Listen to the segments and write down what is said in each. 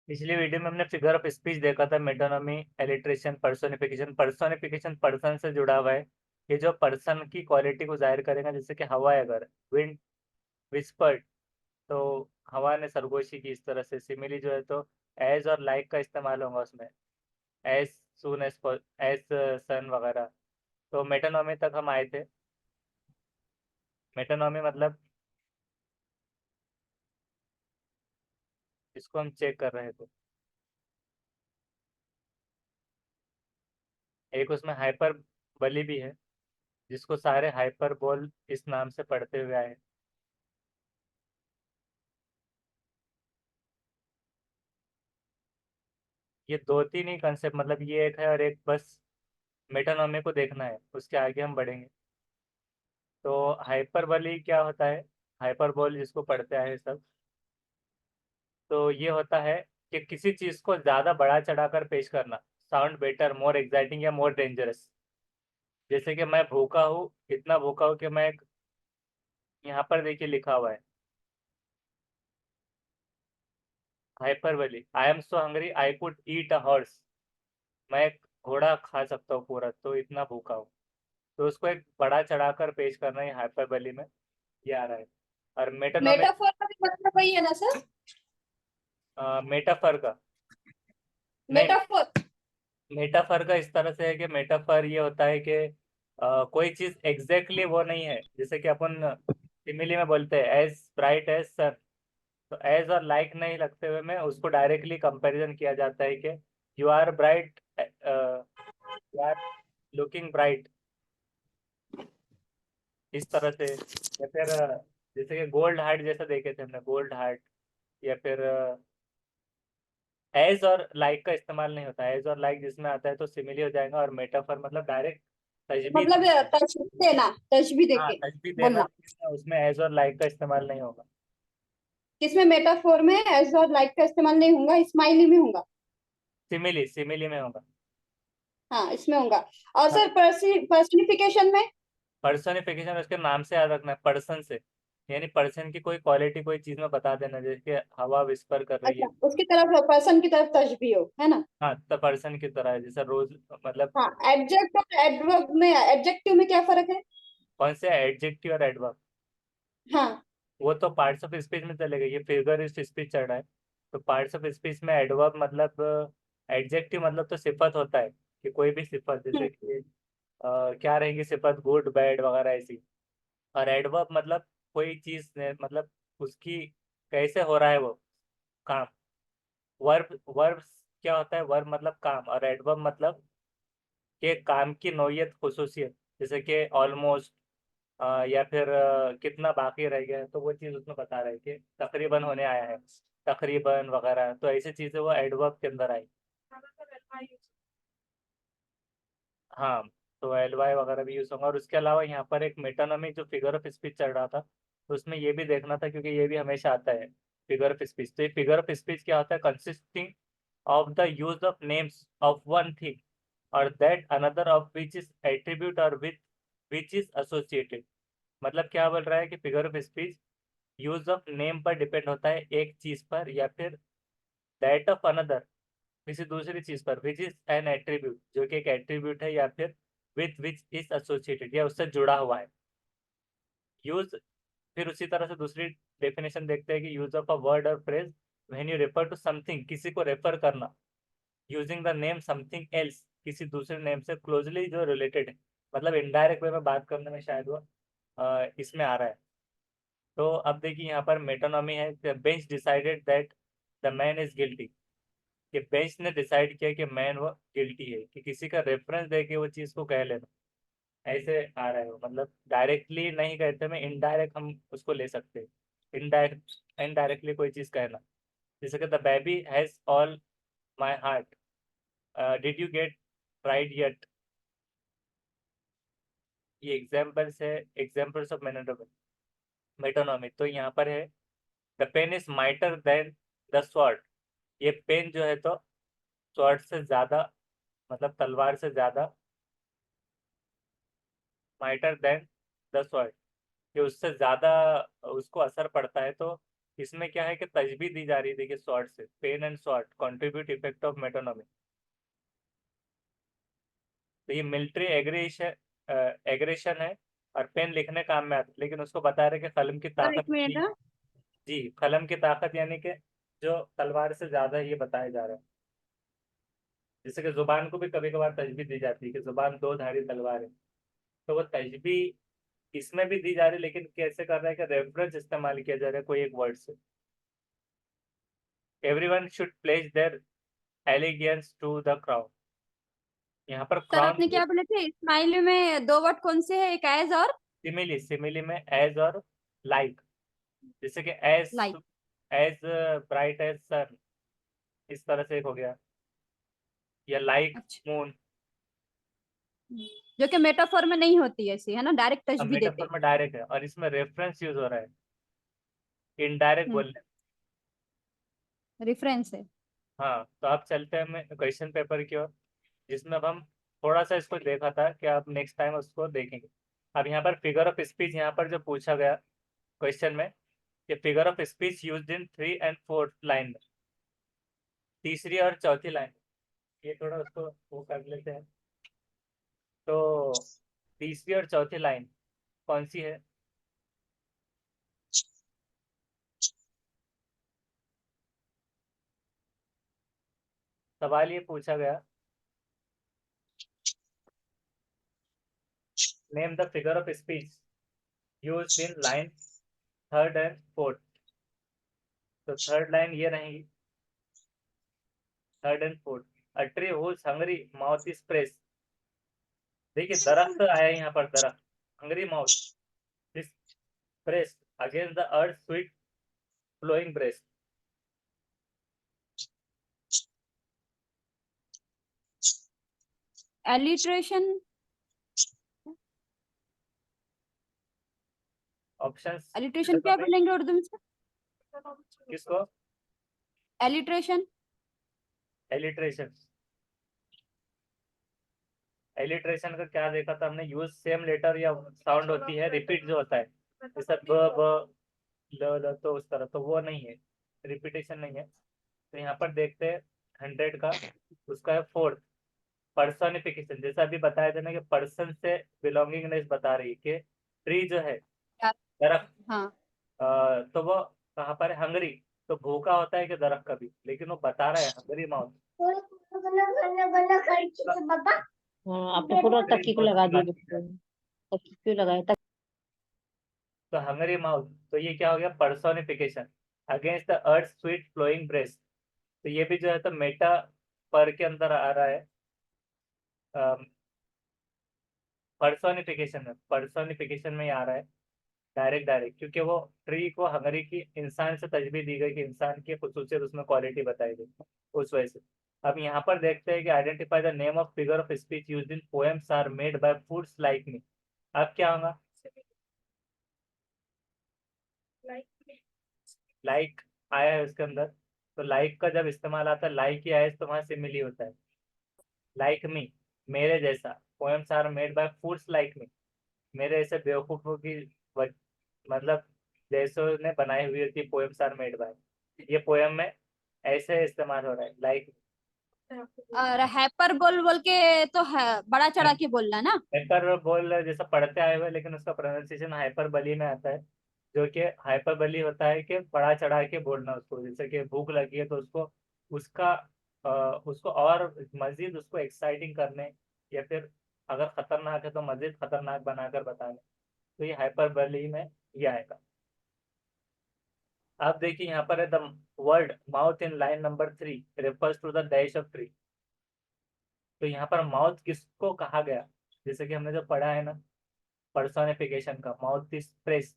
पिछली वीडियो में हमने फिगर ऑफ स्पीच देखा था, metonymy, alliteration, personification. Personification person से जुड़ा हुआ है। ये जो पर्सन की क्वालिटी को जाहिर करेगा, जैसे कि हवा है, अगर विंड विस्पर्ड, तो हवा ने सरगोशी की, इस तरह से। सिमिली जो है तो एज और लाइक का इस्तेमाल होगा उसमें, एज सून एज सन वगैरह। तो मेटानॉमी तक हम आए थे। मेटानॉमी मतलब इसको हम चेक कर रहे थे। एक उसमें हाइपर बली भी है, जिसको सारे हाइपर बोल इस नाम से पढ़ते हुए आए। ये दो तीन ही कंसेप्ट, मतलब ये एक है और एक बस मेटानॉमी को देखना है, उसके आगे हम बढ़ेंगे। तो हाइपरबोली क्या होता है? हाइपरबोल जिसको पढ़ते आए सब, तो ये होता है कि किसी चीज को ज्यादा बढ़ा चढ़ाकर पेश करना, साउंड बेटर, मोर एक्साइटिंग या मोर डेंजरस। जैसे कि मैं भूखा हूँ, इतना भूखा हूँ कि मैं यहाँ पर देखिए लिखा हुआ है hyperbole, I am so hungry I could eat a horse. मैं एक घोड़ा खा सकता हूँ पूरा, तो इतना भूखा हूँ। तो उसको एक बड़ा चढ़ाकर पेश करना ही हाइपरबोली में ये आ रहा है। और मेटानॉमी, मेटाफोर का भी मतलब वही है ना सर? मेटाफर का नहीं, मेटाफोर। मेटाफर का इस तरह से है कि मेटाफर ये होता है कि कोई चीज एग्जैक्टली वो नहीं है। जैसे कि अपन सिमिली में बोलते हैं एज ब्राइट एज सन, तो एज और लाइक नहीं लगते हुए में उसको डायरेक्टली कंपैरिजन किया जाता है कि you are bright, you are looking bright, इस तरह से। या फिर जैसे कि गोल्ड हार्ट जैसा देखे थे हमने, गोल्ड हार्ट। या फिर एज और लाइक का इस्तेमाल नहीं होता, एज और लाइक जिसमें आता है तो सिमिली हो जाएगा, और मेटाफर मतलब डायरेक्ट तशबीह मतलब देना। तशबीह देना, तशबीह हाँ, देके तशबीह देना, बोलना। लेकिन उसमें एज और लाइक का इस्तेमाल नहीं होगा। किसमें मेटाफोर में एज और लाइक का इस्तेमाल नहीं होगा, स्माइली में होगा। सिमिली, सिमिली में होगा। हाँ, इसमें होगा। और हाँ, सर पर्सनिफिकेशन में? पर्सनिफिकेशन उसके नाम से याद रखना है, पर्सन से। यानी पर्सन की कोई क्वालिटी कोई चीज में बता देना, जैसे हवा विस्पर कर रही है। अच्छा, उसकी तरफ, पर्सन की तरफ तशबीह हो, है ना? हाँ, तो पर्सन की तरह है, जैसे रोज, मतलब हाँ, एडजेक्ट और एडवर्ब में, एडजेक्टिव में क्या फर्क है? कौन से एडजेक्टिव और एडवर्ब? हाँ। वो तो पार्ट्स ऑफ स्पीच में चलेगा, ये फिगर ऑफ स्पीच चल रहा है। तो पार्ट्स ऑफ स्पीच में एडवर्ब मतलब, एडजेक्टिव मतलब तो सिफत होता है, कि कोई भी सिफत, जैसे हम्म। कि क्या रहेंगी सिफत, गुड बैड वगैरह ऐसी। और एडवर्ब मतलब कोई चीज मतलब उसकी कैसे हो रहा है वो काम। वर्ब क्या होता है? वर्ब मतलब काम, और एडवर्ब मतलब के काम की नौयत, खुसूसियत। जैसे कि ऑलमोस्ट, या फिर कितना बाकी रह गया है, तो वो चीज़ उसमें बता रहा है कि तकरीबन होने आया है, तकरीबन वगैरह, तो ऐसी चीज़ें वो एडवर्ब के अंदर आई। हाँ, तो एल वाई वगैरह भी यूज होगा। और उसके अलावा यहाँ पर एक मेटानॉमी जो फिगर ऑफ स्पीच चल रहा था, तो उसमें ये भी देखना था, क्योंकि ये भी हमेशा आता है फिगर ऑफ स्पीच। तो ये फिगर ऑफ स्पीच क्या होता है? Consisting of the use of names of one thing और that another of which is attribute और विथ विच इज एसोसिएटेड। मतलब क्या बोल रहा है कि figure of speech use of name पर डिपेंड होता है, एक चीज पर, या फिर दैट ऑफ अनदर, किसी दूसरी चीज पर, विच इज एन एट्रीब्यूट, जो कि एक एट्रीब्यूट है, या फिर विथ विच इज एसोसिएटेड, या उससे जुड़ा हुआ है। यूज, फिर उसी तरह से दूसरी डेफिनेशन देखते हैं कि यूज ऑफ अ वर्ड और phrase when you refer to something, किसी को रेफर करना, using the name something else, किसी दूसरे नेम से क्लोजली जो रिलेटेड है। मतलब इनडायरेक्ट वे में बात करने में शायद वो इसमें आ रहा है। तो अब देखिए यहाँ पर मेटोनॉमी है, the bench decided that the man is guilty, कि बेंच ने डिसाइड किया कि मैन वो गिल्टी है, कि किसी का रेफरेंस दे के वो चीज़ को कह लेना। ऐसे आ रहा है वो, मतलब डायरेक्टली नहीं कहते में, इनडायरेक्ट हम उसको ले सकते हैं। इनडायरेक्ट, इनडायरेक्टली कोई चीज़ कहना, जैसे कि the baby has all my heart, did you get right yet. ये एग्जाम्पल्स है, एग्जाम्पल्स ऑफ मेटोनॉमी। तो यहाँ पर है the pen is mightier than the sword, ये पेन जो है तो स्वॉर्ड से ज्यादा, मतलब तलवार से ज्यादा, माइटर देन द स्वॉर्ड, कि उससे ज्यादा उसको असर पड़ता है। तो इसमें क्या है कि तजबीह दी जा रही है, देखिए शॉर्ट से, pen and short contribute effect of metonymy. तो ये मिलिट्री एग्रेशन, एग्रेशन है, और पेन लिखने काम में आता है, लेकिन उसको बता रहे कि कलम की सर एक ताकत मिनट। की। जी, कलम की ताकत यानी कि जो तलवार से ज्यादा है, ये बताया जा रहा है। जैसे कि जुबान को भी कभी कभार तजबीह दी जाती है कि जुबान दो धारी तलवार है, तो वो तजबीह इसमें भी दी जा रही है, लेकिन कैसे कर रहा है कि रेफरेंस इस्तेमाल किया जा रहा है कोई एक वर्ड से। Everyone should place their allegiance to the crown. यहाँ पर सर क्राउन आपने की क्या बोले थे, स्माइल में दो वर्ड कौन से है, एक एज और सिमिली, सिमिली में एज और लाइक। जैसे कि as, like? As bright as sun, इस तरह से एक हो गया, या लाइक अच्छा। मून। जो कि मेटाफोर में नहीं होती है ऐसी, है ना, डायरेक्ट अब तशबीह देते मेटाफर हैं। में डायरेक्ट है, और इसमें रेफरेंस यूज हो रहा है, इनडायरेक्ट हम्म। बोलने। रेफरेंस है। हाँ, तो आप चलते हैं हमें क्वेश्चन पेपर की ओर, जिसमें अब हम थोड़ा सा इसको देखा था कि आप नेक्स्ट टाइम उसको देखेंगे। अब यहाँ पर फिगर ऑफ स्पीच, यहाँ पर जो पूछा गया क्वेश्चन में, कि फिगर ऑफ स्पीच यूज्ड इन 3 और 4 लाइन में, तीसरी और चौथी लाइन, ये थोड़ा उसको वो कर लेते हैं। तो तीसरी और चौथी लाइन कौन सी है? सवाल ये पूछा गया, name the figure of speech used in line third and fourth. तो थर्ड लाइन ये रहेगी, third and fourth. A tree whose hungry mouth is press. देखिए दरख्त आया यहाँ पर, दरख्त, hungry mouth is press against the earth sweet flowing breast. Alliteration. Options alliteration क्या बोलेंगे उर्दू में सर? किसको? एलिट्रेशन। एलिट्रेशन, एलिट्रेशन का क्या देखा था हमने, यूज सेम लेटर या साउंड होती है, रिपीट जो होता है, जैसे ब ब ल तो उस तरह, तो वो नहीं है, रिपीटेशन नहीं है। तो यहाँ पर देखते हैं 100 का, उसका है फोर्थ, पर्सोनिफिकेशन। जैसा अभी बताया था ना कि पर्सन से बिलोंगिंगनेस बता रही है कि ट्री जो है, दरख्त, हाँ। तो वो कहाँ पर है? हंगरी। तो भूखा होता है कि दरख्त कभी, लेकिन वो बता रहा है हंगरी माउथ। हाँ, आपने पूरा हंगरी तक्की को माउथ लगा की दिया बात की जा बच्चे रही है। ने। तक्की क्यों लगाया तो हंगरी माउथ, तो ये क्या हो गया? Personification against the earth sweet flowing breast. तो ये भी जो है तो मेटा पर के अंदर आ रहा है, पर्सोनिफिकेशन में, पर्सोनिफिकेशन में ही आ रहा है, डायरेक्ट डायरेक्ट, क्योंकि वो ट्री को हंगरी की इंसान से तजबीह दी गई कि इंसान की खसूसियत उसमें क्वालिटी बताई गई, उस वजह से। अब यहाँ पर देखते हैं कि identify the name of figure of speech used in poems are made by fools like me. अब क्या होगा? लाइक आया है उसके अंदर, तो लाइक का जब इस्तेमाल आता है, लाइक ही आया तो वहां सिमिली होता है, लाइक मी, मेरे जैसा। Poems are made by fools like me, मेरे ऐसे बेवकूफों की मतलब जैसों ने बनाई हुई होती है, पोएम्स आर मेड बाय। ये पोएम में ऐसे इस्तेमाल हो रहा है, लाइक। और हैपर बोल बोल के तो है, बड़ा चढ़ा के बोलना ना। हाइपर बोल जैसा पढ़ते आए हुए, लेकिन उसका प्रोनाउंसिएशन हाइपर बली में आता है, जो कि हाइपर बली होता है कि बड़ा चढ़ा के बोलना उसको। जैसे कि भूख लगी है तो उसको, उसका उसको और मजीद उसको एक्साइटिंग करने, या फिर अगर खतरनाक है तो मजीद खतरनाक बनाकर बताने, तो ये हाइपर बली में ये आएगा। आप देखिए यहाँ पर है, the word mouth in line number 3 refers to the dash of tree. तो यहाँ पर माउथ किसको कहा गया? जैसे कि हमने जो पढ़ा है ना, पर्सोनिफिकेशन का, mouth is press,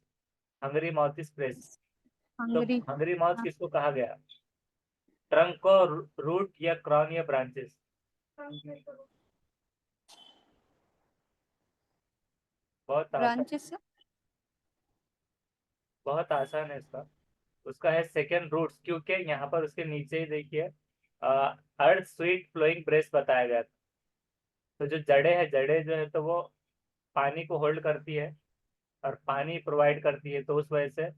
Hungary mouth is press. तो हंगरी। हंगरी माउथ हाँ। किसको कहा गया? ट्रंक को, रूट या क्रॉन या ब्रांचेस? बहुत आसान, ब्रांचेस। बहुत आसान है इसका। उसका है सेकेंड रूट्स, क्योंकि यहाँ पर उसके नीचे ही देखिए अर्थ स्वीट फ्लोइंग ब्रेस बताया गया था। तो जो जड़े है, जड़े जो है तो वो पानी को होल्ड करती है और पानी प्रोवाइड करती है, तो उस वजह से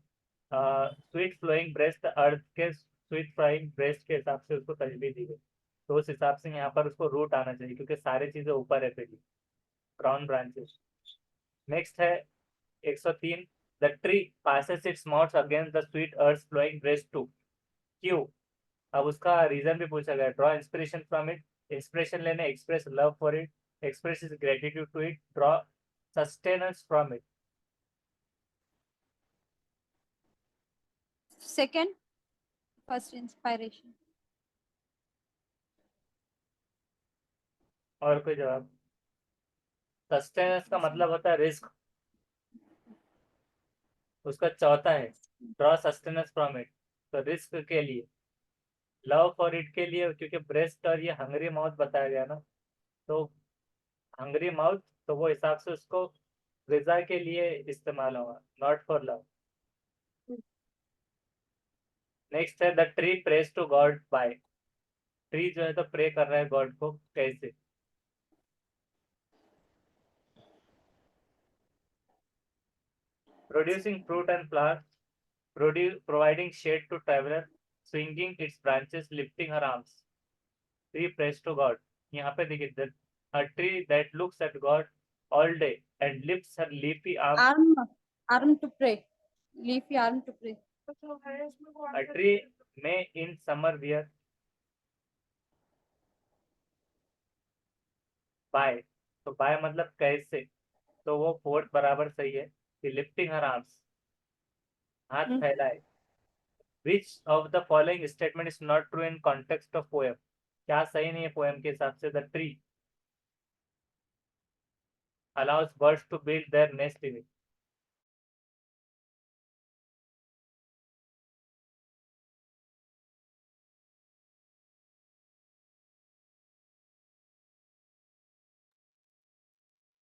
स्वीट फ्लोइंग ब्रेस्ट अर्थ के स्वीट फ्लोइंग ब्रेस्ट के हिसाब से उसको तशबीह दी गई, तो उस हिसाब से यहाँ पर उसको रूट आना चाहिए क्योंकि सारी चीजें ऊपर है पहले, क्राउन ब्रांचेस। नेक्स्ट है 103, the tree passes its mouth against the sweet earth flowing breast too, क्यों? अब उसका रीजन भी पूछा गया, draw inspiration from it, inspiration लेने, express love for it, express is gratitude to it, draw sustenance from it. Second, first inspiration. और कोई जवाब? सस्टेनेंस का मतलब होता है रिस्क, उसका चौथा है ड्रॉ सस्टेनेंस फ्रॉम इट, तो रिस्क के लिए, लव फॉर इट के लिए, क्योंकि ब्रेस्ट और ये हंगरी माउथ बताया गया ना, तो हंगरी माउथ, तो वो हिसाब से उसको गिजा के लिए इस्तेमाल होगा, नॉट फॉर लव। नेक्स्ट है the tree press to God by, tree जो है तो प्रे कर रहा है गॉड को, कैसे? Producing fruit and flower, providing shade to traveler, swinging its branches, lifting her arms, tree prays to God। यहाँ पे देखिए, a tree that looks at God all day and lifts her leafy arms, Arm to pray. Leafy arm to pray. a tree may in summer wear by, तो by मतलब कैसे, तो वो fourth बराबर सही है कि लिफ्टिंग हर आर्म्स, हाथ फैलाए। Which of the following statement is not true in context of poem, क्या सही नहीं है पोएम के हिसाब से? The tree allows birds to build their nest in it,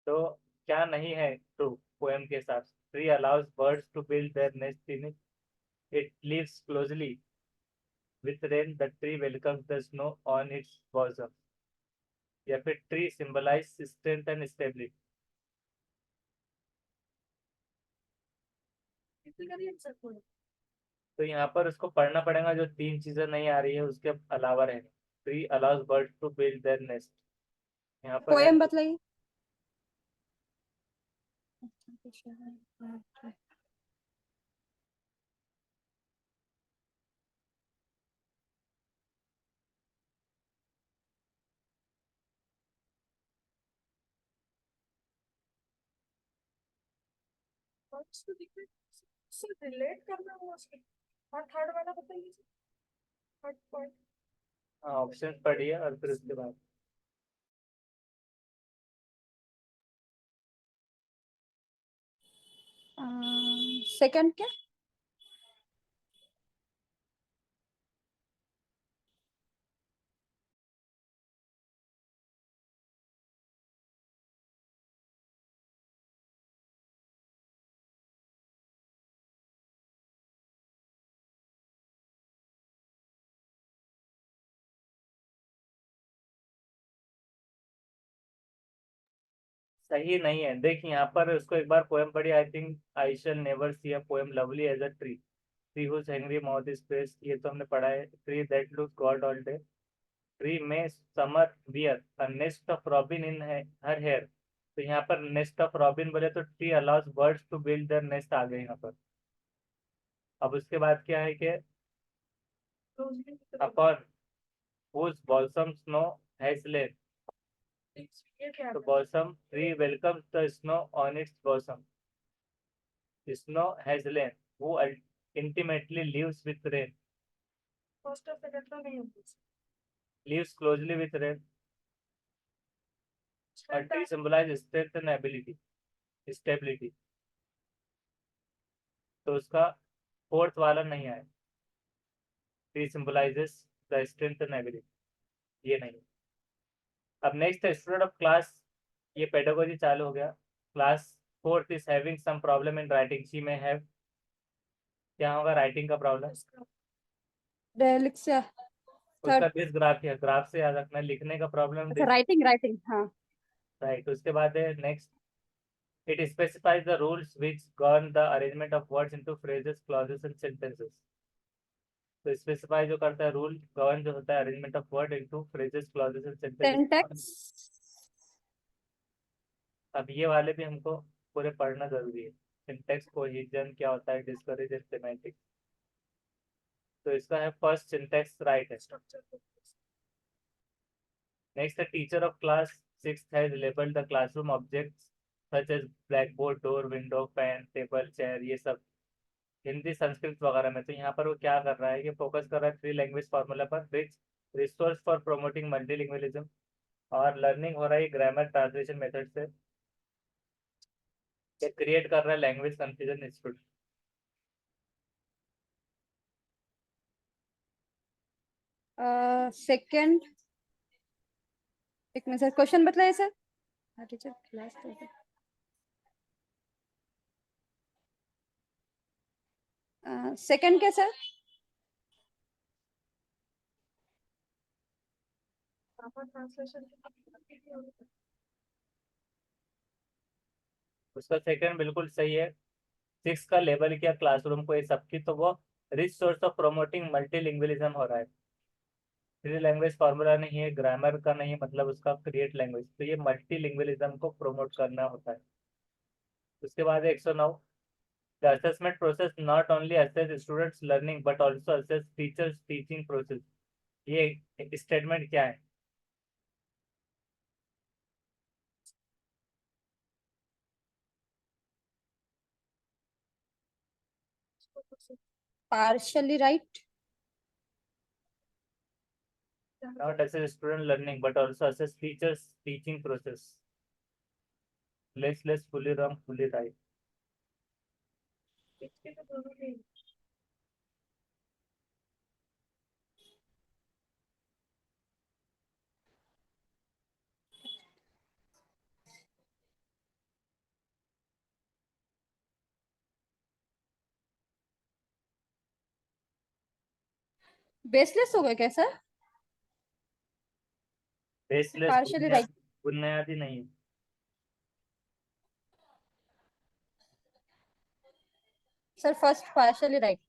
तो क्या नहीं है ट्रू पोएम के हिसाब से? Tree allows birds to build their nest in it, it lives closely with rain, the tree welcomes the snow on its bosom, या फिर tree symbolize strength and stability. तो यहाँ पर उसको पढ़ना पड़ेगा, जो तीन चीजें नहीं आ रही है उसके अलावा रहेंगे। Tree allows birds to build their nest, यहाँ पर है पोएम बतलाइए। रिलेट करना हुआ उसके, और थर्ड वाला बताइए, थर्ड पॉइंट। ऑप्शन पढ़िए और फिर उसके बाद सेकंड क्या? सही नहीं है। देखिए यहाँ पर उसको एक बार पोएम पढ़ी, I think I shall never see a poem lovely as a tree, tree whose hungry mouth is pressed, ये तो हमने पढ़ा है। Tree that looks God all day, tree में summer wear a nest of robin in her hair, तो यहाँ पर nest of robin बोले तो tree allows birds to build their nest आ गए यहाँ पर। अब उसके बाद क्या है कि upon whose bosom snow has lain, तो bosom tree welcomes the snow on its bosom, snow has lain who intimately lives with rain, first और सेकंड तो नहीं होती। lives closely with rain, a tree symbolizes strength and ability, stability, तो उसका fourth वाला नहीं आया, tree symbolizes the strength and ability, ये नहीं। अब नेक्स्ट है स्टूडेंट ऑफ क्लास, ये पेडागोजी चालू हो गया, class fourth is having some problem in writing, she may have, क्या होगा राइटिंग का प्रॉब्लम? डेलिक्सिया। उसका दिस ग्राफ है, ग्राफ से याद रखना, लिखने का प्रॉब्लम अच्छा, राइटिंग हाँ। राइट। उसके बाद है next It specifies the rules which govern the arrangement of words into phrases, clauses and sentences. तो स्पेसिफाई जो करता है रूल, गवर्न जो होता है arrangement of word into phrases, clauses and sentences. Syntax. अब ये वाले भी हमको पूरे पढ़ना जरूरी है। सिंटैक्स, कोहेजन क्या होता है, डिस्करेज एंड सेमेंटिक्स। तो इसका है फर्स्ट सिंटैक्स राइट है। Next, the teacher of class 6th has labeled the classroom objects such as blackboard, door, window, fan, table, chair, ये सब हिंदी, संस्कृत वगैरह में। तो यहाँ पर वो क्या कर रहा है कि फोकस कर रहा है 3 लैंग्वेज फार्मूला पर, विच रिसोर्स फॉर प्रोमोटिंग मल्टीलिंगुअलिज्म, और लर्निंग हो रहा है ग्रामर ट्रांसलेशन मेथड से। ये क्रिएट कर रहा है लैंग्वेज कंफ्यूजन इंस्टीट्यूट। सेकंड, एक मिनट सर, क्वेश्चन बताइए सर। टीचर क्लास सेकंड क्या सर? ट्रांसलेशन उसका सेकंड बिल्कुल सही है। 6 का लेबल किया क्लासरूम को ये सबकी, तो वो rich source of promoting multilingualism हो रहा है। 3 लैंग्वेज फार्मूला नहीं है, ग्रामर का नहीं, मतलब उसका क्रिएट लैंग्वेज, तो ये मल्टीलिंगुअलिज्म को प्रोमोट करना होता है। उसके बाद 109, the assessment process not only assess students learning but also assess teachers teaching process। ये स्टेटमेंट क्या है? Partially right. Not assess student learning but also assess teachers teaching process। less fully wrong, fully right। इसके तो दोनों नहीं। Baseless हो गए क्या सर? Baseless partially right. बुनियादी नहीं। Sir first partially right.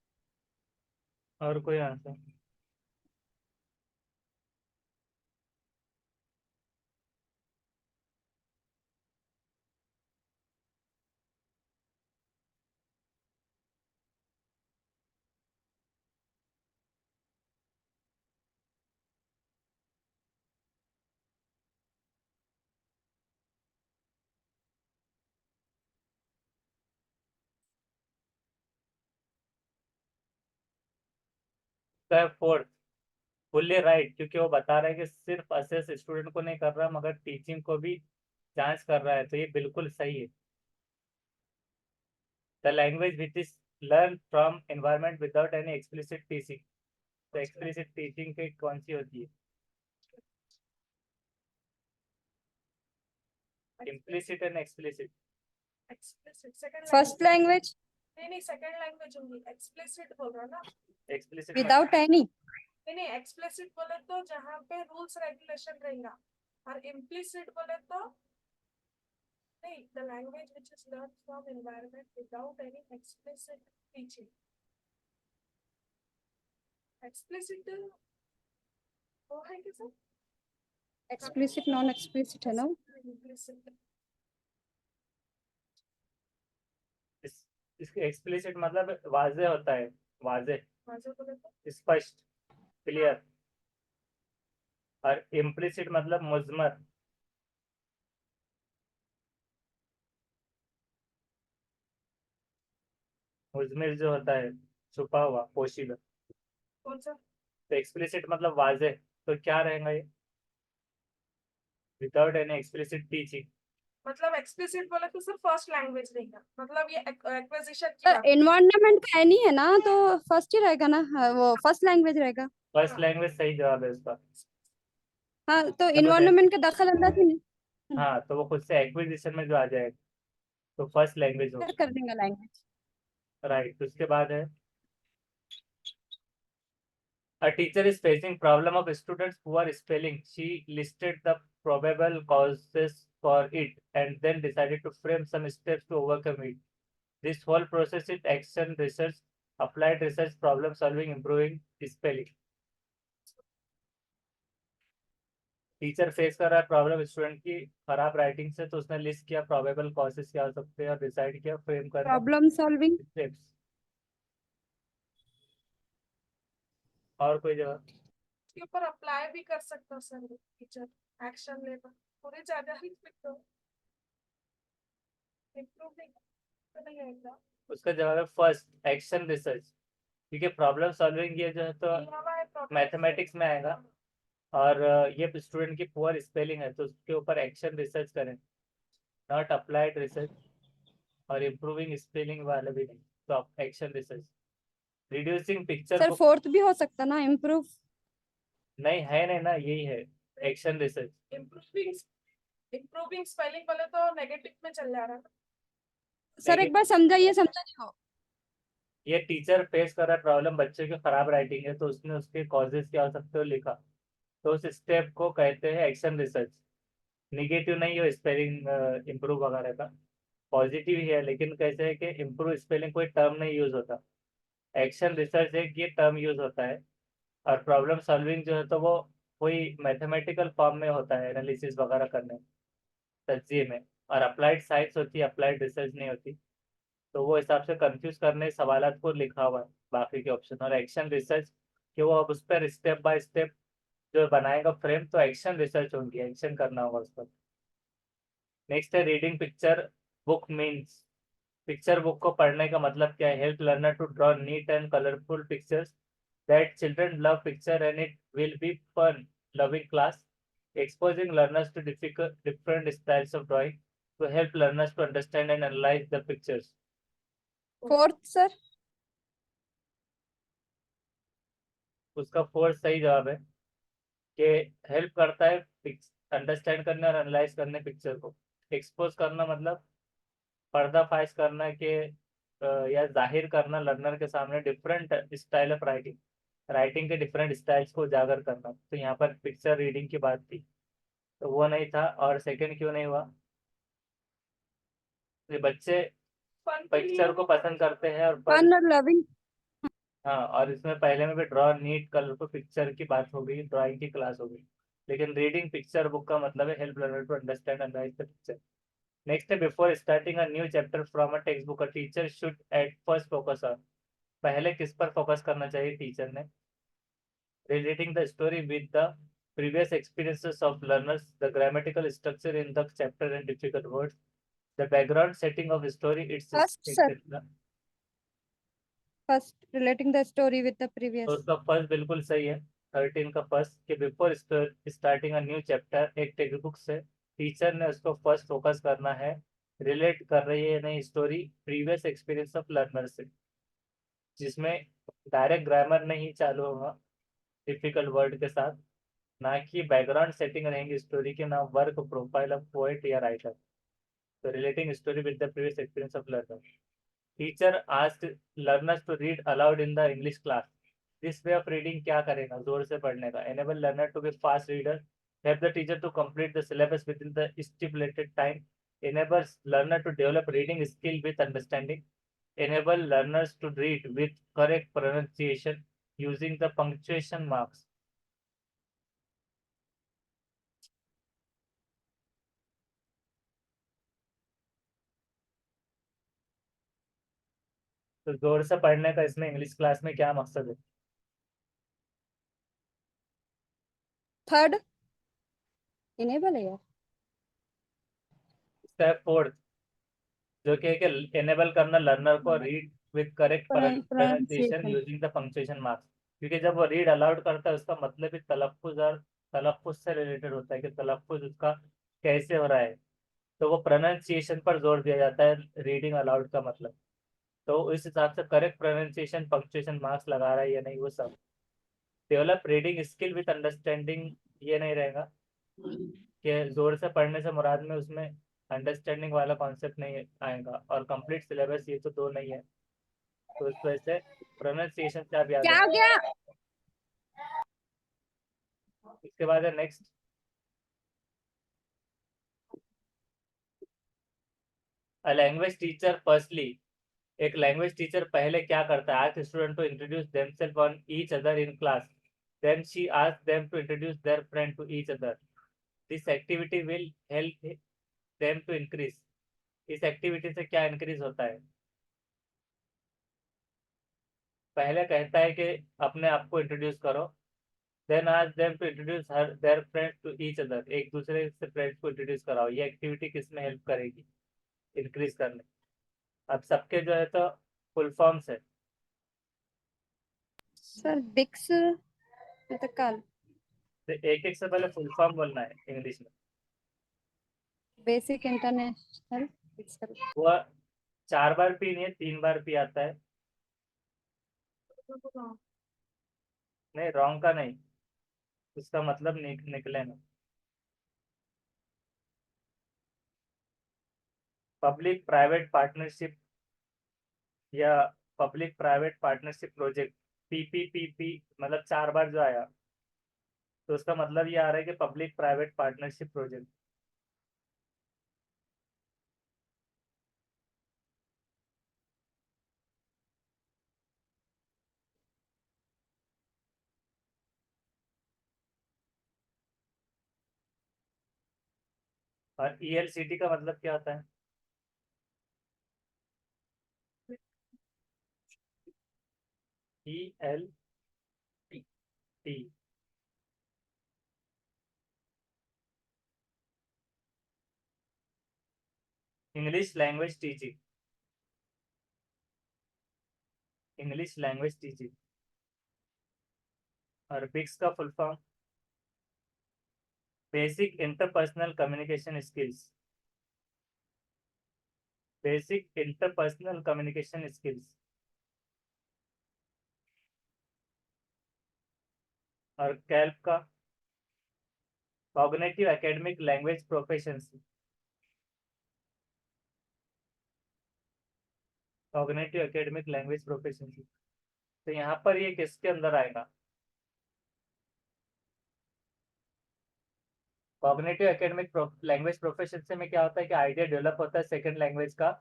और कोई आंसर? फोर्थ फुल्ली राइट, क्योंकि वो बता रहा है कि सिर्फ असेस स्टूडेंट को नहीं कर रहा मगर टीचिंग को भी जांच कर रहा है, तो ये बिल्कुल सही है। The language which is learn from environment without any explicit teaching. तो एक्सप्लिसिट टीचिंग की कौन सी होती है? Implicit and explicit. Explicit second first language नहीं सेकंड लैंग्वेज होंगी। एक्सप्लिसिट बोल रहा ना। Explicit without any. नहीं एक्सप्लिसिट बोले तो जहाँ पे रूल्स रेगुलेशन रहेगा, और इम्प्लिसिट बोले तो नहीं, the language which is learn from environment without any explicit teaching. Explicit वो है कि सर? एक्सप्लिसिट नॉन एक्सप्लिसिट है ना? इम्प्लिसिट इसके एक्सप्लिसिट मतलब वाजे होता है, वाजे, वाजे बोले तो स्पष्ट, क्लियर। और इम्प्लिसिट मतलब मुजमर। मुजमिर जो होता है छुपा हुआ, पोशीदा। कौन सा? तो एक्सप्लिसिट मतलब वाजे, तो क्या रहेगा ये? Without any explicit teaching. मतलब एक्सप्लिसिट बोले तो सिर्फ फर्स्ट लैंग्वेज रहेगा, मतलब ये एक्विजिशन की सर बात। एनवायरनमेंट का है नहीं है ना, तो फर्स्ट ही रहेगा ना। हाँ, वो फर्स्ट लैंग्वेज रहेगा। फर्स्ट लैंग्वेज सही जवाब है उसका। हाँ तो चलो एनवायरनमेंट का दखल अंदाजी नहीं हाँ, तो वो खुद से एक्विजिशन में जो आ जाएगा, तो फर्स्ट लैंग्वेज होगा। कर देंगे लैंग्वेज। राइट। उसके बाद है a teacher is facing problem of students poor spelling, she listed the probable causes for it and then decided to frame some steps to overcome it. This whole process is action research, applied research, problem solving, improving spelling. Teacher face कर रहा है problem student की खराब writing से, तो उसने list किया probable causes क्या हो सकते हैं और डिसाइड किया फ्रेम करना प्रॉब्लम सॉल्विंग, स्टेप्स। और कोई जगह इसके ऊपर अप्लाई भी कर सकता है सर टीचर, एक्शन लेकर पूरी ज्यादा ही तो इम्प्रूविंग तो नहीं आएगा। उसका जवाब है फर्स्ट एक्शन रिसर्च, क्योंकि प्रॉब्लम सॉल्विंग ये जो है तो मैथमेटिक्स में आएगा और ये स्टूडेंट की पुअर स्पेलिंग है तो उसके ऊपर एक्शन रिसर्च करें, नॉट अप्लाइड रिसर्च। और इम्प्रूविंग स्पेलिंग वाले भी नहीं, तो action research. Reducing picture sir fourth भी हो सकता ना, इम्प्रूव। नहीं है, नहीं ना, यही है एक्शन रिसर्च। इम्प्रूविंग स्पेलिंग बोले तो नेगेटिव में चल जा रहा है। सर एक बार समझाइए, समझा नहीं हो। ये टीचर फेस कर रहा है प्रॉब्लम, बच्चे की खराब राइटिंग है तो उसने उसके कॉजेज क्या हो सकते हो लिखा, तो उस स्टेप को कहते हैं एक्शन रिसर्च। निगेटिव नहीं हो स्पेलिंग इम्प्रूव वगैरह का, पॉजिटिव ही है, लेकिन कैसे है कि इम्प्रूव स्पेलिंग कोई टर्म नहीं यूज होता, एक्शन रिसर्च एक ये टर्म यूज होता है। और प्रॉब्लम सॉल्विंग जो है तो वो कोई मैथमेटिकल फॉर्म में होता है, एनालिसिस वगैरह करने, तज्जिए में। और अप्लाइड साइंस होती है, अप्लाइड रिसर्च नहीं होती, तो वो हिसाब से कंफ्यूज करने सवालात को लिखा हुआ है बाकी के ऑप्शन। और एक्शन रिसर्च कि वो अब उस पर स्टेप बाय स्टेप जो बनाएगा फ्रेम, तो एक्शन रिसर्च होगी, एक्शन करना होगा उस पर। नेक्स्ट है reading picture book means. Picture book को पढ़ने का मतलब क्या है? Help learner to draw neat and colourful pictures that children love picture and it will be fun loving class, exposing learners to different styles of drawing to help learners to understand and analyze the pictures. Fourth sir. उसका fourth सही जवाब है कि help करता है understand करने और analyse करने पिक्चर को। एक्सपोज करना मतलब पर्दाफाश करना के या जाहिर करना लर्नर के सामने different style of writing, writing के डिफरेंट स्टाइल्स को उजागर करना। तो यहाँ पर पिक्चर रीडिंग की बात थी तो वो नहीं था। और सेकंड क्यों नहीं हुआ? ये बच्चे पिक्चर को पसंद करते हैं और फन और लविंग। हाँ, और इसमें पहले में भी ड्रॉ नीट कलरफुल पिक्चर की बात हो गई, ड्राइंग की क्लास हो गई। लेकिन रीडिंग पिक्चर बुक का मतलब है help learner to understand and write the picture. Next है before starting a new chapter from a text book a teacher should at first focus on. पहले किस पर फोकस करना चाहिए टीचर ने? Relating the story with the previous experiences of learners, the grammatical structure in the chapter and difficult words, the background setting of story, its first sir, etc. First relating the story with the तो previous. उसका first बिल्कुल सही है, 13 का first कि before starting a new chapter, एक text book से teacher ने उसको फर्स्ट फोकस करना है, रिलेट कर रही है नई story previous experience of learner से, जिसमें डायरेक्ट ग्रामर नहीं चालू होगा डिफिकल्ट वर्ड के साथ, ना कि बैकग्राउंड सेटिंग रहेंगी स्टोरी के, ना वर्क प्रोफाइल ऑफ पोएट या राइटर। तो relating story with the previous experience of learner. Teacher asked learners to read aloud in the English class. This way of reading क्या करेगा? जोर से पढ़ने का। Enable learner to be fast reader, help the teacher to complete the syllabus within the stipulated time, enables learner to develop reading skill with understanding, enable learners to read with correct pronunciation using the punctuation marks। तो जोर से पढ़ने का इसमें English class में क्या मकसद है? थर्ड इनेबल है यार। स्टेप फोर्थ जो कि है कि एनेबल करना लर्नर को read with correct pronunciation pronunciation। Using the punctuation marks. क्योंकि जब वो रीड अलाउड करता है उसका मतलब भी तलफ्फुज और तलफ्फुज से रिलेटेड होता है कि तलफ्फुज उसका कैसे हो रहा है, तो वो प्रोनाउंसिएशन पर जोर दिया जाता है रीडिंग अलाउड का मतलब। तो इस हिसाब से करेक्ट प्रोनाउंसिएशन पंक्चुएशन मार्क्स लगा रहा है या नहीं वो सब। Develop reading skill with understanding, ये नहीं रहेगा कि जोर से पढ़ने से मुराद में उसमें अंडरस्टैंडिंग वाला कॉन्सेप्ट नहीं आएगा। और कंप्लीट सिलेबस ये तो दो नहीं है, तो इस वजह से प्रोनाउंसिएशन से आप याद क्या हो रखें। गया? इसके बाद है next a language teacher firstly, एक लैंग्वेज टीचर पहले क्या करता है, ask student to introduce themselves on each other in class, then she ask them to introduce their friend to each other, this activity will help them to increase. इस activity से क्या increase होता है? पहले कहता है कि अपने आप को इंट्रोड्यूस करो, then ask them to introduce her their friends to each other, एक दूसरे से फ्रेंड्स को इंट्रोड्यूस कराओ। ये एक्टिविटी किस में हेल्प करेगी? इंक्रीज करने। अब सबके जो है तो फुल फॉर्म्स है। सर बिक्स मतलब कल तो एक एक से पहले फुल फॉर्म बोलना है इंग्लिश में। बेसिक इंटरनेशनल वो 4 बार पी नहीं है, 3 बार पी आता है। नहीं, रॉन्ग का नहीं, उसका मतलब निकले ना। पब्लिक प्राइवेट पार्टनरशिप या पब्लिक प्राइवेट पार्टनरशिप प्रोजेक्ट, पीपीपीपी, मतलब 4 बार जो आया तो उसका मतलब ये आ रहा है कि पब्लिक प्राइवेट पार्टनरशिप प्रोजेक्ट। और ईएलसीटी का मतलब क्या होता है? E L T, English language teaching, English language teaching. और बिक्स का full form basic interpersonal communication skills, basic interpersonal communication skills. और कैल्प का cognitive academic language proficiency, cognitive academic language proficiency. तो यहाँ पर ये किसके अंदर आएगा? कॉग्निटिव एकेडमिक लैंग्वेज प्रोफिशिएंसी में क्या होता है कि आइडिया डेवलप होता है सेकंड लैंग्वेज का,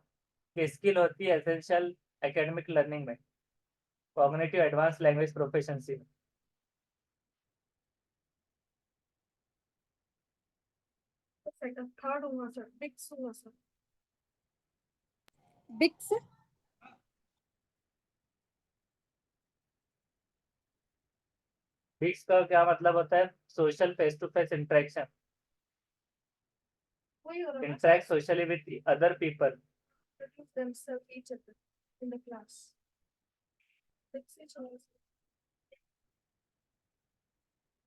कि स्किल होती है एसेंशियल एकेडमिक लर्निंग में, कॉग्निटिव एडवांस लैंग्वेज प्रोफिशिएंसी में। थर्ड होगा सर, बिक्स होगा सर। बिक्स बिक्स का क्या मतलब होता है? Social face to face interaction, वही हो रहा है ना, interact socially with other people। introduce themselves each other in the class. Bics each other.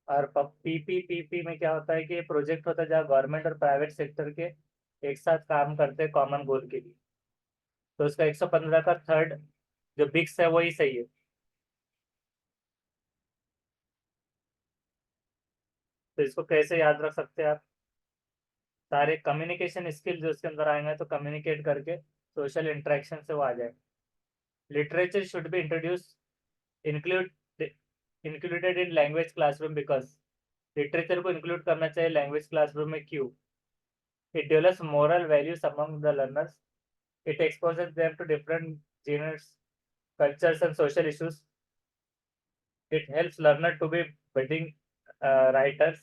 और पीपीपीपी में क्या होता है कि प्रोजेक्ट होता है जहाँ गवर्नमेंट और प्राइवेट सेक्टर के एक साथ काम करते हैं कॉमन गोल के लिए। तो उसका 115 का थर्ड जो बिक्स है वही सही है। तो इसको कैसे याद रख सकते हैं आप? सारे कम्युनिकेशन स्किल जो उसके अंदर आएंगे तो कम्युनिकेट करके सोशल इंटरेक्शन से वो आ जाए। Literature should be introduce include included in language classroom because, literature को इंक्लूड करना चाहिए लैंग्वेज क्लासरूम में, क्यों? It develops moral values among the learners, it exposes them to different genres, cultures and social issues, it helps learner to be budding writers,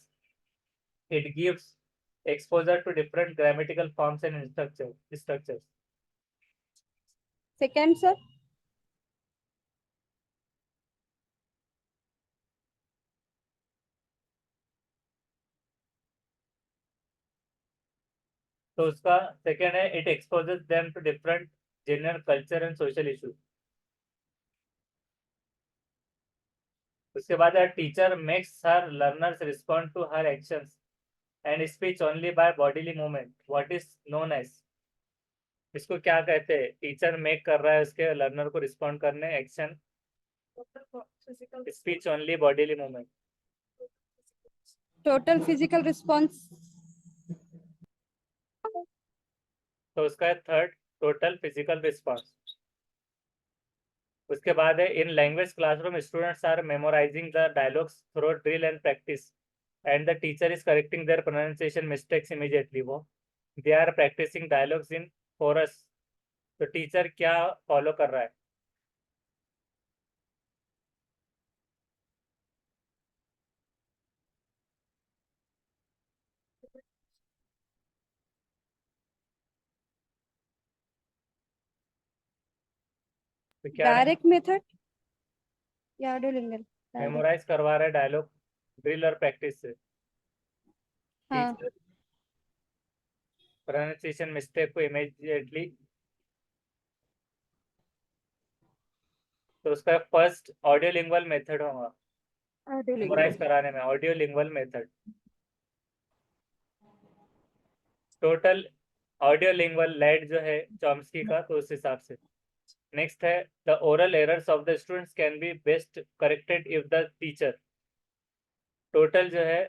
it gives exposure to different grammatical forms and structures। Second sir तो उसका second है it exposes them to different genre culture and social issues. उसके बाद है teacher makes her learners respond to her actions and speech only by bodily movement, what is known as. इसको क्या कहते हैं? टीचर मेक कर रहा है उसके लर्नर को रिस्पॉन्ड करने action, Physical speech only bodily movement. Total physical response तो उसका है थर्ड टोटल फिजिकल रिस्पॉन्स। उसके बाद है in language classroom students are memorizing the dialogues through drill and practice and the teacher is correcting their pronunciation mistakes immediately. वो they are practicing dialogues in chorus, तो teacher क्या follow कर रहा है? तो क्या है? डायरेक्ट मेथड या ऑडियोलिंगल? डायरेक्ट। मेमोराइज करवा रहा है डायलॉग ड्रिल और प्रैक्टिस से। हाँ। टीचर प्रोनाउंसिएशन मिस्टेक को इमीडिएटली, तो उसका फर्स्ट ऑडियो लिंगुअल मेथड होगा मेमोराइज ऑडियोलिंगल। कराने में, audio lingual method. Total audio lingual light जो है चॉम्स्की का, तो उस हिसाब से। नेक्स्ट है the oral errors of the students can be best corrected if the teacher. Total जो है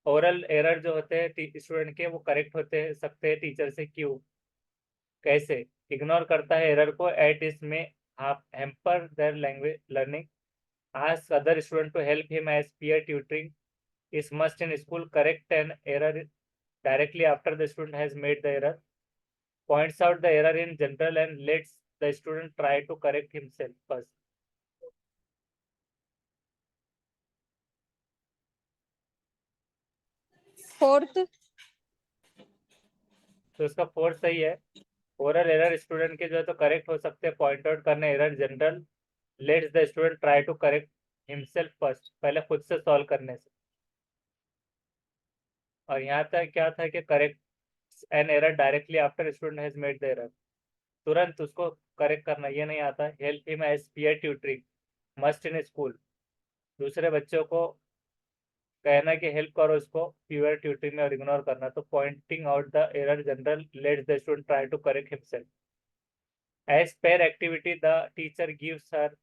ओरल एरर जो होते हैं स्टूडेंट के, वो करेक्ट होते सकते हैं टीचर से। क्यों, कैसे? इग्नोर करता है एरर को एट इस में hamper their language learning, ask other student to help him as peer tutoring is must in school, correct an error directly after the student has made the error, points out the error in general and lets the student try to correct himself first. Fourth. तो इसका fourth सही है। Oral error student के जो है तो correct हो सकते हैं, पॉइंट आउट करने error general, lets the student try to correct himself first, पहले खुद से सॉल्व करने से। और यहाँ तक क्या था कि correct an error directly after student has made the error, तुरंत उसको करेक्ट करना, ये नहीं आता। Help him as peer tutoring must in school, दूसरे बच्चों को कहना कि हेल्प करो उसको पीयर ट्यूटरिंग में, और इग्नोर करना। तो pointing out the error general lets the student try to correct himself. As pair activity the teacher gives her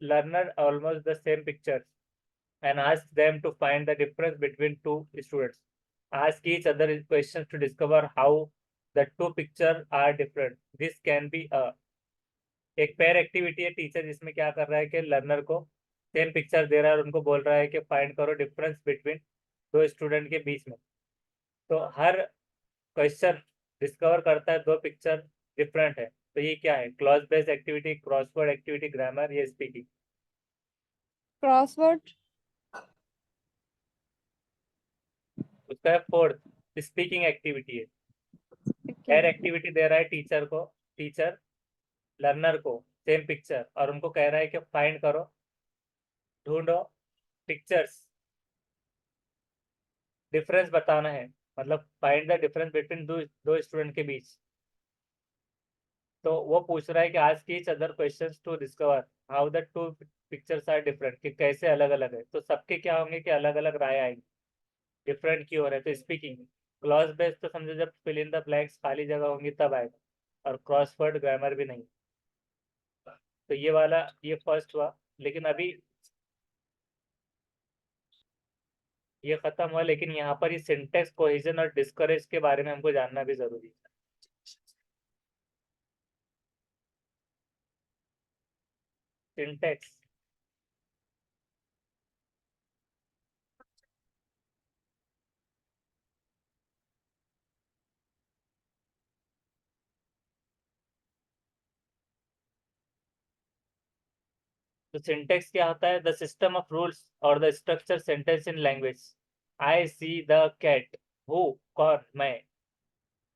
learner almost the same pictures and ask them to find the difference between two students. Ask each other questions to discover how the two pictures are different. This can be a एक pair activity है teacher, जिसमें क्या कर रहा है कि learner को same picture दे रहा है और उनको बोल रहा है कि फाइंड करो डिफरेंस बिटवीन दो स्टूडेंट के बीच में। तो हर क्वेश्चन डिस्कवर करता है दो पिक्चर डिफरेंट है। तो ये क्या है? Clause based activity, crossword activity, grammar, ये स्पीकिंग। क्रॉसवर्ड। उसका है फोर्थ स्पीकिंग एक्टिविटी है। पेयर एक्टिविटी दे रहा है टीचर को, टीचर लर्नर को सेम पिक्चर, और उनको कह रहा है कि फाइंड करो, ढूंढो पिक्चर्स, डिफरेंस बताना है, मतलब फाइंड द डिफरेंस बिटवीन दो स्टूडेंट के बीच। तो वो पूछ रहा है कि ask each other questions to discover how the two pictures are different, कि कैसे अलग अलग है। तो सबके क्या होंगे कि अलग अलग राय आएंगी, डिफरेंट क्यों हो रहे हैं। तो स्पीकिंग क्लॉज बेस्ड तो समझो जब फिल इन द ब्लैंक्स खाली जगह होंगी तब आएगा, और क्रॉसवर्ड ग्रामर भी नहीं। तो ये वाला ये फर्स्ट हुआ, लेकिन अभी ये खत्म हुआ, लेकिन यहाँ पर ये सिंटेक्स कोहेजन और डिस्करेज के बारे में हमको जानना भी जरूरी है। सिंटेक्स तो सिंटेक्स क्या होता है? द सिस्टम ऑफ रूल्स और the structure sentence in language. I see the cat, who कौन, मैं,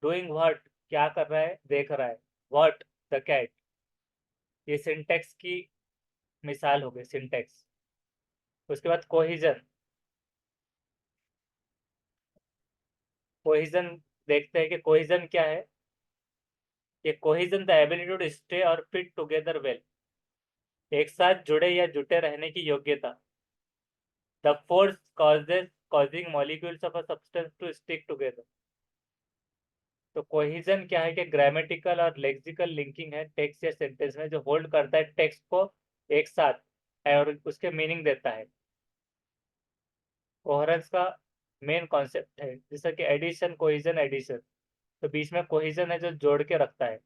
डूइंग व्हाट क्या कर रहा है, देख रहा है, व्हाट द कैट। ये सिंटेक्स की मिसाल हो गई सिंटेक्स। उसके बाद कोहिजन, कोहिजन देखते हैं कि कोहिजन क्या है। ये cohesion the ability to stay और फिट टुगेदर वेल, एक साथ जुड़े या जुटे रहने की योग्यता। The force causes causing molecules of a substance to stick together. तो कोहिजन क्या है कि ग्रामेटिकल और लेक्सिकल लिंकिंग है टेक्स्ट या सेंटेंस में, जो होल्ड करता है टेक्स्ट को एक साथ और उसके मीनिंग देता है। कोहरेंस का मेन कॉन्सेप्ट है, जैसा कि एडिशन, कोहिजन, एडिशन। तो बीच में कोहिजन है जो जोड़ के रखता है,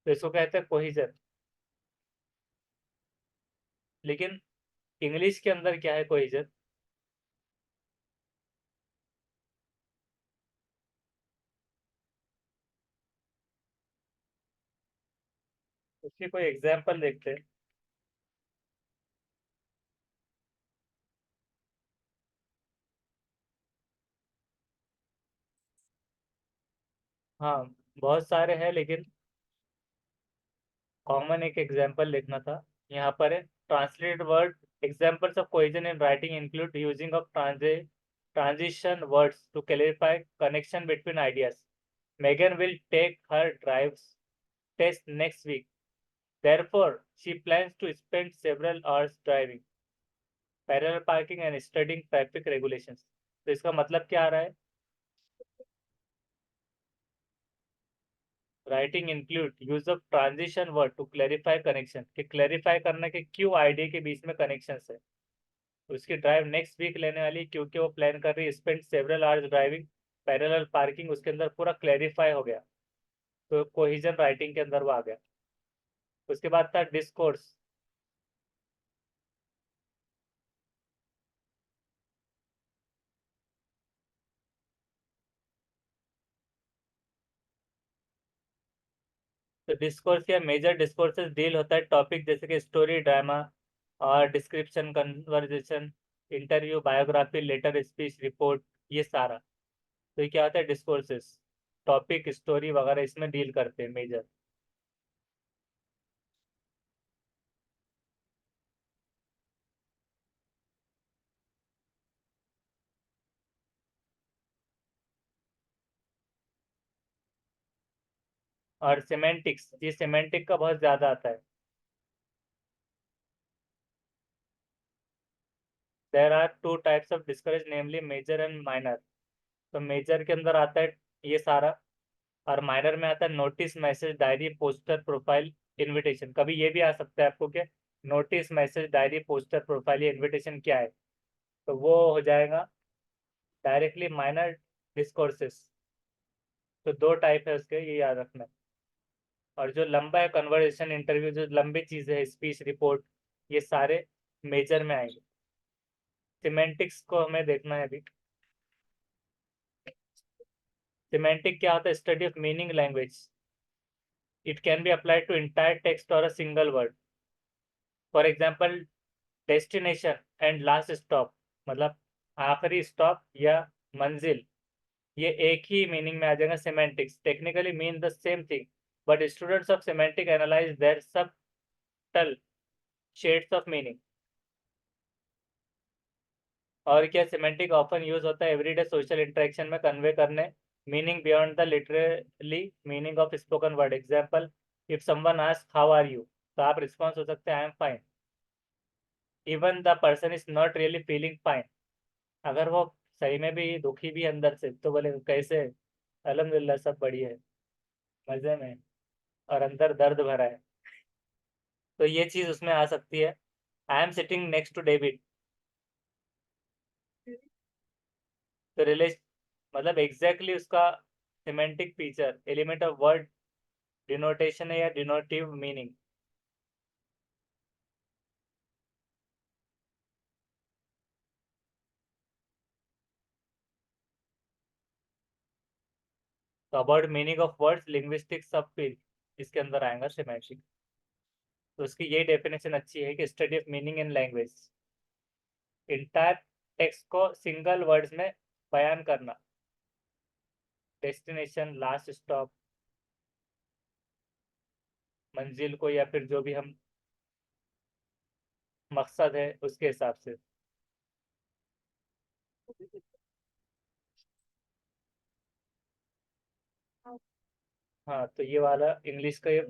तो इसको कहते हैं कोहिजन। लेकिन इंग्लिश के अंदर क्या है कोहिजन? तो, उसकी कोई एग्जाम्पल देखते हैं। हाँ, बहुत सारे हैं लेकिन कॉमन एक एग्जाम्पल लिखना था। यहाँ पर है translated word examples of cohesion in writing include using of transition words to clarify connection between ideas. Megan will take her drives test next week. Therefore, she plans to spend several hours driving, parallel parking and studying traffic regulations. तो इसका मतलब क्या आ रहा है? Writing include use of transition word to clarify connection, कि clarify करने के क्यों आइडिया के बीच में कनेक्शन है। उसकी ड्राइव नेक्स्ट वीक लेने वाली क्योंकि वो प्लान कर रही है spend several hours driving, parallel parking, उसके अंदर पूरा क्लैरिफाई हो गया, तो कोहिजन राइटिंग के अंदर वो आ गया। उसके बाद था डिस्कोर्स। तो डिस्कोर्स या मेजर डिस्कोर्सेस डील होता है टॉपिक जैसे कि स्टोरी, ड्रामा और description, conversation, interview, biography, letter, speech, report, ये सारा। तो ये क्या होता है? डिस्कोर्सेस टॉपिक, स्टोरी वगैरह इसमें डील करते हैं मेजर। और सिमेंटिक्स, ये सिमेंटिक का बहुत ज्यादा आता है। There are two types of discourse namely major and minor. तो मेजर के अंदर आता है ये सारा, और माइनर में आता है notice, message, diary, poster, profile, invitation. कभी ये भी आ सकता है आपको कि notice, message, diary, poster, profile, या इनविटेशन क्या है, तो वो हो जाएगा डायरेक्टली माइनर डिस्कोर्सेस। तो दो टाइप है उसके, ये याद रखना। और जो लंबा है कन्वर्सेशन, इंटरव्यू, जो लंबी चीजें है, स्पीच, रिपोर्ट, ये सारे मेजर में आएंगे। सिमेंटिक्स को हमें देखना है अभी। सिमेंटिक क्या होता है? Study of meaning language. It can be applied to entire text और a single word. For example, destination and last stop, मतलब आखिरी स्टॉप या मंजिल, ये एक ही मीनिंग में आ जाएगा। Semantics technically mean the same thing, but students of semantic analyse their subtle shades of meaning. और क्या, सिमेंटिक ऑफन यूज होता है एवरीडे सोशल इंटरेक्शन में कन्वे करने meaning beyond the literally meaning of spoken word. Example, if someone ask how are you, तो आप response हो सकते हैं I am fine, even the person is not really feeling fine. अगर वो सही में भी दुखी भी है अंदर से, तो बोले कैसे, अल्हम्दुलिल्लाह सब बढ़िया है, मजे में, और अंदर दर्द भरा है। तो ये चीज उसमें आ सकती है। I am sitting next to David, तो रिलेश, मतलब एग्जैक्टली उसका semantic feature element of word denotation है या डिनोटिव मीनिंग। तो about meaning of words linguistic subfield इसके अंदर आएगा सिमेंटिक। तो उसकी ये डेफिनेशन अच्छी है कि study of meaning in language, entire text को सिंगल वर्ड्स में बयान करना, डेस्टिनेशन, लास्ट स्टॉप, मंजिल को, या फिर जो भी हम मकसद है उसके हिसाब से। हाँ, तो ये वाला इंग्लिश का ये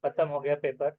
खत्म हो गया पेपर।